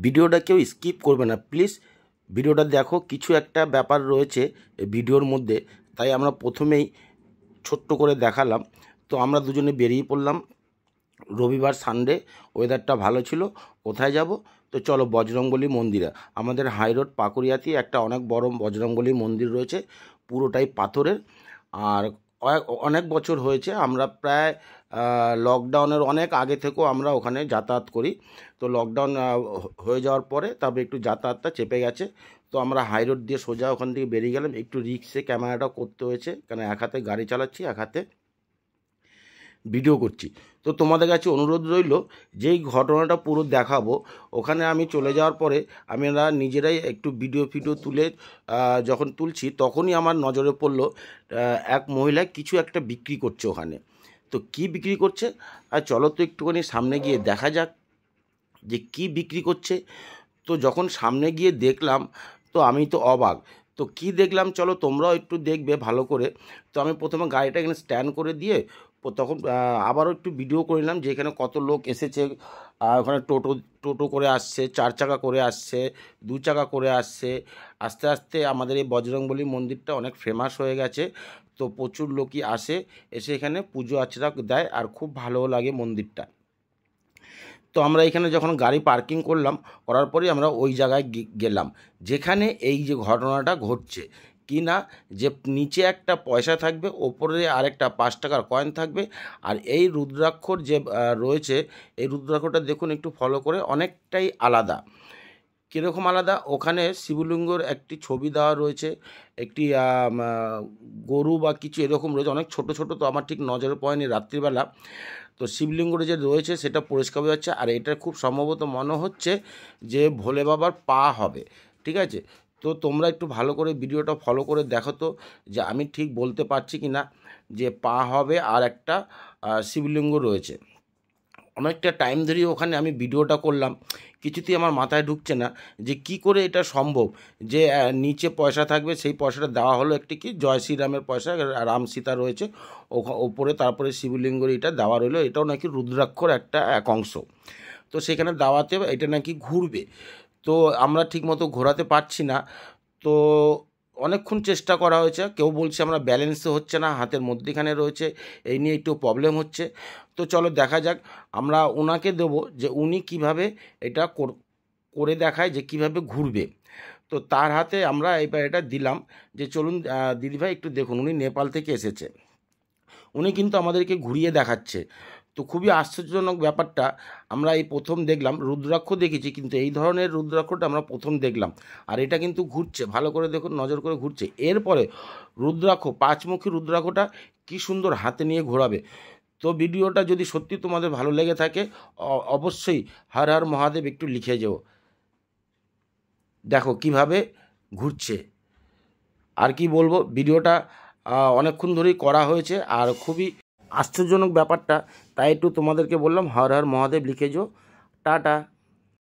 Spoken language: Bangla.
ভিডিওটা কেউ স্কিপ করবে না প্লিজ। ভিডিওটা দেখো, কিছু একটা ব্যাপার রয়েছে ভিডিওর মধ্যে, তাই আমরা প্রথমেই ছোট্ট করে দেখালাম। তো আমরা দুজনে বেরিয়ে পড়লাম, রবিবার সানডে, ওয়েদারটা ভালো ছিল। কোথায় যাব? তো চলো বজরংবলী মন্দিরে। আমাদের হাই রোড পাকুড়িয়াতে একটা অনেক বড় বজরংবলী মন্দির রয়েছে, পুরোটাই পাথরের। আর অনেক বছর হয়েছে, আমরা প্রায় লকডাউনের অনেক আগে থেকেও আমরা ওখানে যাতায়াত করি। তো লকডাউন হয়ে যাওয়ার পরে তবে একটু যাতায়াতটা চেপে গেছে। তো আমরা হাই রোড দিয়ে সোজা ওখান থেকে বেরিয়ে গেলাম। একটু রিক্সে ক্যামেরাটা করতে হয়েছে, কারণ এক হাতে গাড়ি চালাচ্ছি, এক হাতে ভিডিও করছি। তো তোমাদের কাছে অনুরোধ রইল, যেই ঘটনাটা পুরো দেখাবো, ওখানে আমি চলে যাওয়ার পরে আমরা নিজেরাই একটু ভিডিও তুলে যখন তুলছি, তখনই আমার নজরে পড়লো এক মহিলা কিছু একটা বিক্রি করছে ওখানে। তো কি বিক্রি করছে, আর চলো তো একটুখানি সামনে গিয়ে দেখা যাক যে কি বিক্রি করছে। তো যখন সামনে গিয়ে দেখলাম, তো আমি তো অবাক। তো কি দেখলাম চলো তোমরাও একটু দেখবে ভালো করে। তো আমি প্রথমে গাড়িটা এখানে স্ট্যান্ড করে দিয়ে তখন আবারও একটু ভিডিও করে নিলাম যে এখানে কত লোক এসেছে। ওখানে টোটো করে আসছে, 4 চাকা করে আসছে, 2 চাকা করে আসছে। আস্তে আস্তে আমাদের এই বজরংবলী মন্দিরটা অনেক ফেমাস হয়ে গেছে। তো প্রচুর লোকই এসে এখানে পুজো আর্চনা দেয়, আর খুব ভালোও লাগে মন্দিরটা। তো আমরা এখানে যখন গাড়ি পার্কিং করার পরেই আমরা ওই জায়গায় গেলাম যেখানে এই যে ঘটনাটা ঘটছে। কি না, যে নিচে একটা পয়সা থাকবে, ওপরে আরেকটা 5 টাকার কয়েন থাকবে। আর এই রুদ্রাক্ষর যে রয়েছে, এই রুদ্রাক্ষরটা দেখুন একটু ফলো করে, অনেকটাই আলাদা। কীরকম আলাদা? ওখানে শিবলিঙ্গর একটি ছবি দেওয়া রয়েছে, একটি গরু বা কিছু এরকম রয়েছে, অনেক ছোট ছোট, তো আমার ঠিক নজরে পড়েনি রাত্রিবেলা। তো শিবলিঙ্গটা যে রয়েছে সেটা পরিষ্কার হয়ে যাচ্ছে। আর এটা খুব সম্ভবত মনে হচ্ছে যে ভোলে বাবার পা হবে, ঠিক আছে? তো তোমরা একটু ভালো করে ভিডিওটা ফলো করে দেখো তো, যে আমি ঠিক বলতে পারছি কি না যে পা হবে আর একটা শিবলিঙ্গ রয়েছে। অনেকটা টাইম ধরেই ওখানে আমি ভিডিওটা করলাম, কিছুতেই আমার মাথায় ঢুকছে না যে কি করে এটা সম্ভব যে নিচে পয়সা থাকবে, সেই পয়সাটা দেওয়া হলো একটি কি জয় শ্রীরামের পয়সা, রাম সীতা রয়েছে ওপরে, তারপরে শিবলিঙ্গর এটা দেওয়া রইলো। এটাও নাকি রুদ্রাক্ষর এক অংশ। তো সেখানে দাওয়াতে এটা নাকি ঘুরবে। তো আমরা ঠিকমতো ঘোরাতে পারছি না। তো অনেকক্ষণ চেষ্টা করা হয়েছে, কেউ বলছে আমরা ব্যালেন্সে হচ্ছে না, হাতের মধ্যেখানে রয়েছে, এই নিয়ে একটু প্রবলেম হচ্ছে। তো চলো দেখা যাক, আমরা ওনাকে দেবো যে উনি কিভাবে এটা করে দেখায় যে কিভাবে ঘুরবে। তো তার হাতে আমরা এবার এটা দিলাম যে চলুন দিদিভাই একটু দেখুন, উনি নেপাল থেকে এসেছে, উনি কিন্তু আমাদেরকে ঘুরিয়ে দেখাচ্ছে। তো খুবই আশ্চর্যজনক ব্যাপারটা, আমরা এই প্রথম দেখলাম। রুদ্রাক্ষ দেখেছি, কিন্তু এই ধরনের রুদ্রাক্ষটা আমরা প্রথম দেখলাম। আর এটা কিন্তু ঘুরছে, ভালো করে দেখুন, নজর করে ঘুরছে। এরপরে রুদ্রাক্ষ, 5মুখী রুদ্রাক্ষটা কি সুন্দর হাতে নিয়ে ঘোরাবে। তো ভিডিওটা যদি সত্যি তোমাদের ভালো লেগে থাকে, অবশ্যই হর হর মহাদেব একটু লিখে যেও। দেখো কিভাবে ঘুরছে। আর কি বলবো, ভিডিওটা অনেকক্ষণ ধরেই করা হয়েছে, আর খুবই আশ্চর্যজনক ব্যাপারটা, তাই একটু তোমাদেরকে বললাম হর হর মহাদেব লিখে যেও। টাটা।